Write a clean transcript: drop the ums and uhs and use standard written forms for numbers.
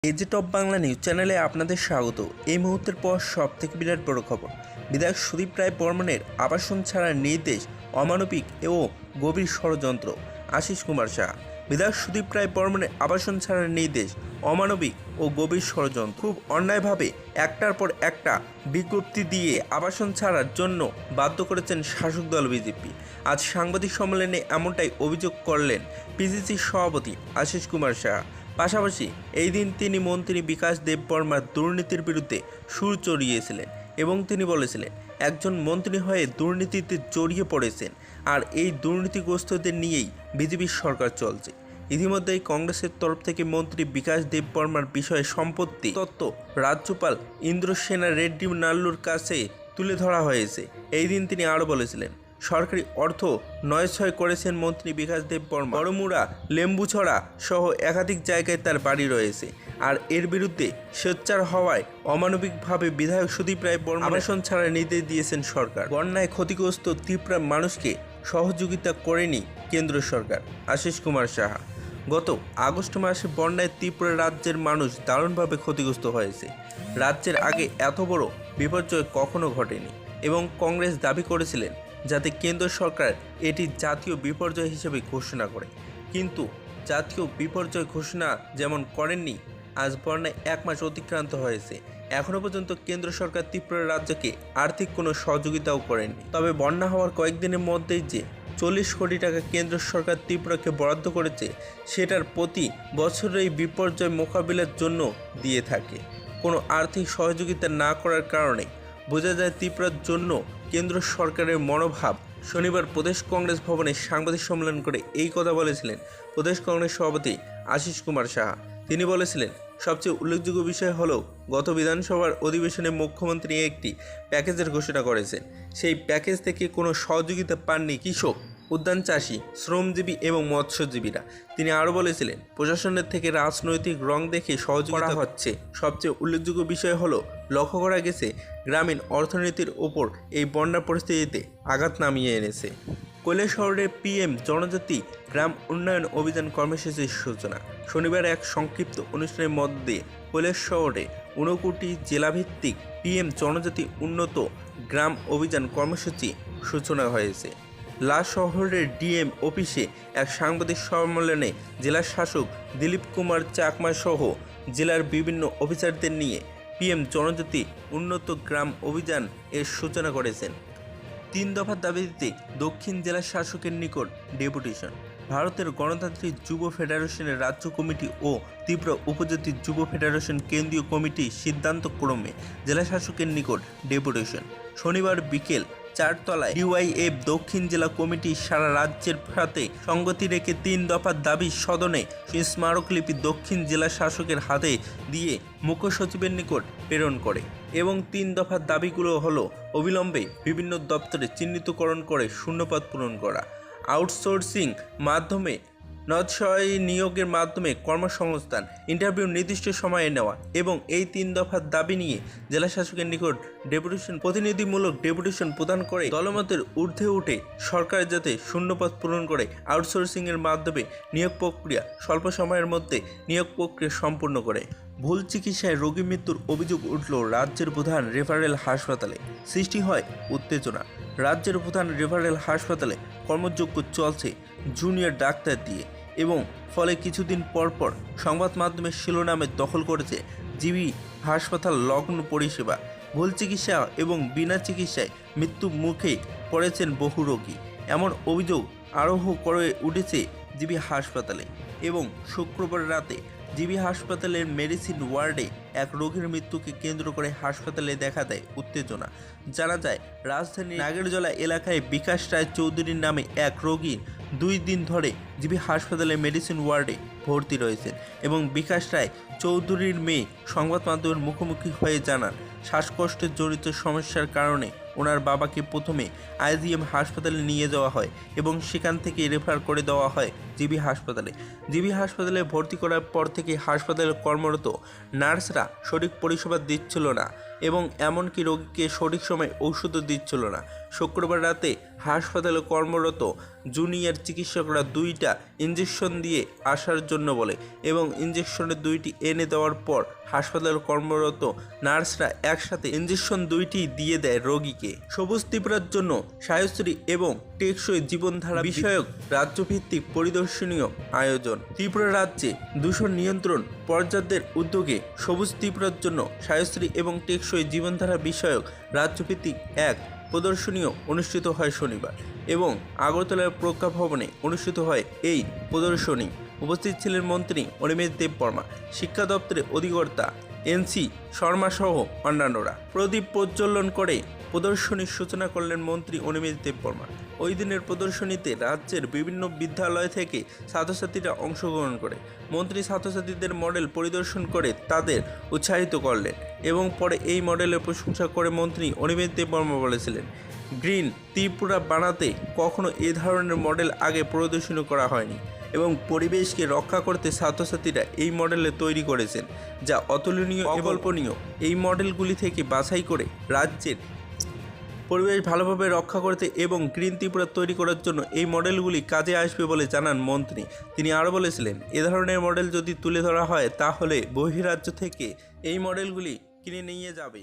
এজে top Bangla news চ্যানেলে আপনাদের স্বাগত। এই মুহূর্তের পর সবথেকে বিরাট বড় খবর, বিধায়ক সুদীপ রায় বর্মনের আবাসন ছাড়ার নির্দেশ অমানবিক ও গভীর ষড়যন্ত্র। আশিস কুমার সাহা। বিধায়ক সুদীপ রায় বর্মনের আবাসন ছাড়ার নির্দেশ অমানবিক ও গভীর ষড়যন্ত্র। খুব অন্যায়ভাবে একটার পর একটা বিজ্ঞপ্তি দিয়ে আবাসন ছাড়ার জন্য বাধ্য করেছেন শাসক দল বিজেপি। আজ সাংবাদিক সম্মেলনে এমনটাই অভিযোগ করলেন পিসিসির সভাপতি আশিস কুমার সাহা। পাশাপাশি এই দিন তিনি মন্ত্রী বিকাশ দেববর্মার দুর্নীতির বিরুদ্ধে সুর চড়িয়েছিলেন এবং তিনি বলেছিলেন একজন মন্ত্রী হয়ে দুর্নীতিতে জড়িয়ে পড়েছেন আর এই দুর্নীতিগ্রস্তদের নিয়েই বিজেপির সরকার চলছে। ইতিমধ্যেই কংগ্রেসের তরফ থেকে মন্ত্রী বিকাশ দেববর্মার বিষয়ে সম্পত্তি তত্ত্ব রাজ্যপাল ইন্দ্রসেনা রেড্ডি নাল্লুর কাছে তুলে ধরা হয়েছে। এই দিন তিনি আরও বলেছিলেন সরকারি অর্থ নয়ছয় করেছেন মন্ত্রী বিকাশ দেববর্মা। বড়মুড়া, লেম্বুছড়া সহ একাধিক জায়গায় তার বাড়ি রয়েছে আর এর বিরুদ্ধে সোচ্চার হওয়ায় অমানবিকভাবে বিধায়ক সুদীপ রায় বর্মন আবাসন ছাড়ার নির্দেশ দিয়েছেন সরকার। বন্যায় ক্ষতিগ্রস্ত ত্রিপুরার মানুষকে সহযোগিতা করেনি কেন্দ্র সরকার। আশিস কুমার সাহা। গত আগস্ট মাসে বন্যায় ত্রিপুরা রাজ্যের মানুষ দারুণভাবে ক্ষতিগ্রস্ত হয়েছে। রাজ্যের আগে এত বড় বিপর্যয় কখনো ঘটেনি এবং কংগ্রেস দাবি করেছিলেন যাতে কেন্দ্র সরকার এটি জাতীয় বিপর্যয় হিসেবে ঘোষণা করে, কিন্তু জাতীয় বিপর্যয় ঘোষণা যেমন করেননি, আজ বন্যায় 1 মাস অতিক্রান্ত হয়েছে, এখনও পর্যন্ত কেন্দ্র সরকার ত্রিপুরা রাজ্যকে আর্থিক কোনো সহযোগিতাও করেননি। তবে বন্যা হওয়ার কয়েকদিনের মধ্যেই যে 40 কোটি টাকা কেন্দ্র সরকার ত্রিপুরাকে বরাদ্দ করেছে সেটার প্রতি বছরেই বিপর্যয় মোকাবিলার জন্য দিয়ে থাকে। কোনো আর্থিক সহযোগিতা না করার কারণে বোঝা যায় ত্রিপুরার জন্য কেন্দ্র সরকারের মনোভাব। শনিবার প্রদেশ কংগ্রেস ভবনে সাংবাদিক সম্মেলন করে এই কথা বলেছিলেন প্রদেশ কংগ্রেস সভাপতি আশিস কুমার সাহা। তিনি বলেছিলেন সবচেয়ে উল্লেখযোগ্য বিষয় হলো গত বিধানসভার অধিবেশনে মুখ্যমন্ত্রী একটি প্যাকেজের ঘোষণা করেছেন। সেই প্যাকেজ থেকে কোনো সহযোগিতা পাননি কৃষক, উদ্যান চাষি, শ্রমজীবী এবং মৎস্যজীবীরা। তিনি আরও বলেছিলেন প্রশাসনের থেকে রাজনৈতিক রং দেখে সহযোগিতা হচ্ছে। সবচেয়ে উল্লেখযোগ্য বিষয় হলো লক্ষ্য করা গেছে গ্রামীণ অর্থনীতির ওপর এই বন্যা পরিস্থিতিতে আঘাত নামিয়ে এনেছে। কৈলাসহরের পিএম জনজাতি গ্রাম উন্নয়ন অভিযান কর্মসূচির সূচনা। শনিবার এক সংক্ষিপ্ত অনুষ্ঠানের মধ্য দিয়ে কৈলাসহরে 59টি জেলাভিত্তিক পিএম জনজাতি উন্নত গ্রাম অভিযান কর্মসূচি সূচনা হয়েছে। লাশহরের ডিএম অফিসে এক সাংবাদিক সম্মেলনে জেলা শাসক দিলীপ কুমার চাকমা সহ জেলার বিভিন্ন অফিসারদের নিয়ে পিএম জনজাতি উন্নত গ্রাম অভিযান এর সূচনা করেছেন। 3 দফার দাবিতে দক্ষিণ জেলা শাসকের নিকট ডেপুটেশন। ভারতের গণতান্ত্রিক যুব ফেডারেশনের রাজ্য কমিটি ও ত্রিপুরা উপজাতি যুব ফেডারেশন কেন্দ্রীয় কমিটির সিদ্ধান্তক্রমে জেলা শাসকের নিকট ডেপুটেশন। শনিবার বিকেল 4 তলায় ডিওয়াইএফ দক্ষিণ জেলা কমিটি সারা রাজ্যের সাথে সঙ্গতি রেখে 3 দফার দাবি সদনে স্মারকলিপি দক্ষিণ জেলা শাসকের হাতে দিয়ে মুখ্য সচিবের নিকট প্রেরণ করে এবং 3 দফার দাবিগুলো হলো অবিলম্বে বিভিন্ন দপ্তরে চিহ্নিতকরণ করে শূন্যপদ পূরণ করা, আউটসোর্সিং মাধ্যমে নৎসহায়ী নিয়োগের মাধ্যমে কর্মসংস্থান, ইন্টারভিউ নির্দিষ্ট সময়ে নেওয়া এবং এই 3 দফার দাবি নিয়ে জেলা শাসকের নিকট ডেপুটেশন প্রতিনিধিমূলক ডেপুটেশন প্রদান করে দলমতের ঊর্ধ্বে উঠে সরকার যাতে শূন্যপদ পূরণ করে আউটসোর্সিংয়ের মাধ্যমে নিয়োগ প্রক্রিয়া স্বল্প সময়ের মধ্যে নিয়োগ প্রক্রিয়া সম্পূর্ণ করে। ভুল চিকিৎসায় রোগী মৃত্যুর অভিযোগ উঠল রাজ্যের প্রধান রেফারেল হাসপাতালে। সৃষ্টি হয় উত্তেজনা। রাজ্যের প্রধান রেফারেল হাসপাতালে কর্মযজ্ঞ চলছে জুনিয়র ডাক্তার দিয়ে এবং ফলে কিছুদিন পরপর সংবাদ মাধ্যমের শিরোনামে দখল করেছে জিবি হাসপাতাল লগ্ন পরিষেবা। ভুল চিকিৎসা এবং বিনা চিকিৎসায় মৃত্যু মুখে পড়েছেন বহু রোগী, এমন অভিযোগ আরোহ করে উঠেছে জিবি হাসপাতালে। এবং শুক্রবার রাতে জিবি হাসপাতালের মেডিসিন ওয়ার্ডে এক রোগীর মৃত্যুকে কেন্দ্র করে হাসপাতালে দেখা দেয় উত্তেজনা। জানা যায় রাজধানীর নাগেরজলা এলাকায় বিকাশ রায় চৌধুরীর নামে এক রোগী 2 দিন ধরে জিবি হাসপাতালের মেডিসিন ওয়ার্ডে ভর্তি রয়েছেন এবং বিকাশ রায় চৌধুরীর মেয়ে সংবাদ মাধ্যমের মুখোমুখি হয়ে জানান শ্বাসকষ্টের জড়িত সমস্যার কারণে ওনার বাবাকে প্রথমে আইজিএম হাসপাতালে নিয়ে যাওয়া হয় এবং সেখান থেকে রেফার করে দেওয়া হয় জিবি হাসপাতালে। জিবি হাসপাতালে ভর্তি করার পর থেকে হাসপাতালে কর্মরত নার্সরা সঠিক পরিষেবা দিচ্ছিল না এবং এমনকি রোগীকে সঠিক সময় ঔষধও দিচ্ছিল না। শুক্রবার রাতে হাসপাতালে কর্মরত জুনিয়র চিকিৎসকরা 2টা ইঞ্জেকশন দিয়ে আসার জন্য বলে এবং ইঞ্জেকশনের 2টি এনে দেওয়ার পর হাসপাতালে কর্মরত নার্সরা একসাথে ইঞ্জেকশন 2টি দিয়ে দেয় রোগীকে। সবুজ ত্রিপুরার জন্য স্থায়ী এবং টেকসই জীবনধারা বিষয়ক রাজ্যভিত্তিক পরিদর্শনীয় আয়োজন। ত্রিপুরা রাজ্যে দূষণ নিয়ন্ত্রণ পর্যায়ের উদ্যোগে সবুজ ত্রিপুরার জন্য স্থায়ী এবং টেকসই জীবনধারা বিষয়ক রাজ্যভিত্তিক এক প্রদর্শনীয় অনুষ্ঠিত হয় শনিবার এবং আগরতলার প্রেক্ষাভবনে অনুষ্ঠিত হয় এই প্রদর্শনী। উপস্থিত ছিলেন মন্ত্রী অনিমেষ দেববর্মা, শিক্ষা দপ্তরের অধিকর্তা এনসি শর্মা সহ অন্যান্যরা। প্রদীপ প্রজ্বলন করে প্রদর্শনীর সূচনা করলেন মন্ত্রী অনিমেষ দেববর্মা। ওই দিনের প্রদর্শনীতে রাজ্যের বিভিন্ন বিদ্যালয় থেকে ছাত্রছাত্রীরা অংশগ্রহণ করে। মন্ত্রী ছাত্রছাত্রীদের মডেল পরিদর্শন করে তাদের উৎসাহিত করলেন এবং পরে এই মডেলের প্রশংসা করে মন্ত্রী অনিমেষ দেববর্মা বলেছিলেন, গ্রিন ত্রিপুরা বানাতে কখনো এ ধরনের মডেল আগে প্রদর্শনী করা হয়নি এবং পরিবেশকে রক্ষা করতে ছাত্রছাত্রীরা এই মডেলে তৈরি করেছেন, যা অতুলনীয় অকল্পনীয়। এই মডেলগুলি থেকে বাছাই করে রাজ্যের পরিবেশ ভালোভাবে রক্ষা করতে এবং গ্রিন ত্রিপুরা তৈরি করার জন্য এই মডেলগুলি কাজে আসবে বলে জানান মন্ত্রী। তিনি আরও বলেছিলেন, এ ধরনের মডেল যদি তুলে ধরা হয় তাহলে বহিরাজ্য থেকে এই মডেলগুলি কিনে নিয়ে যাবে।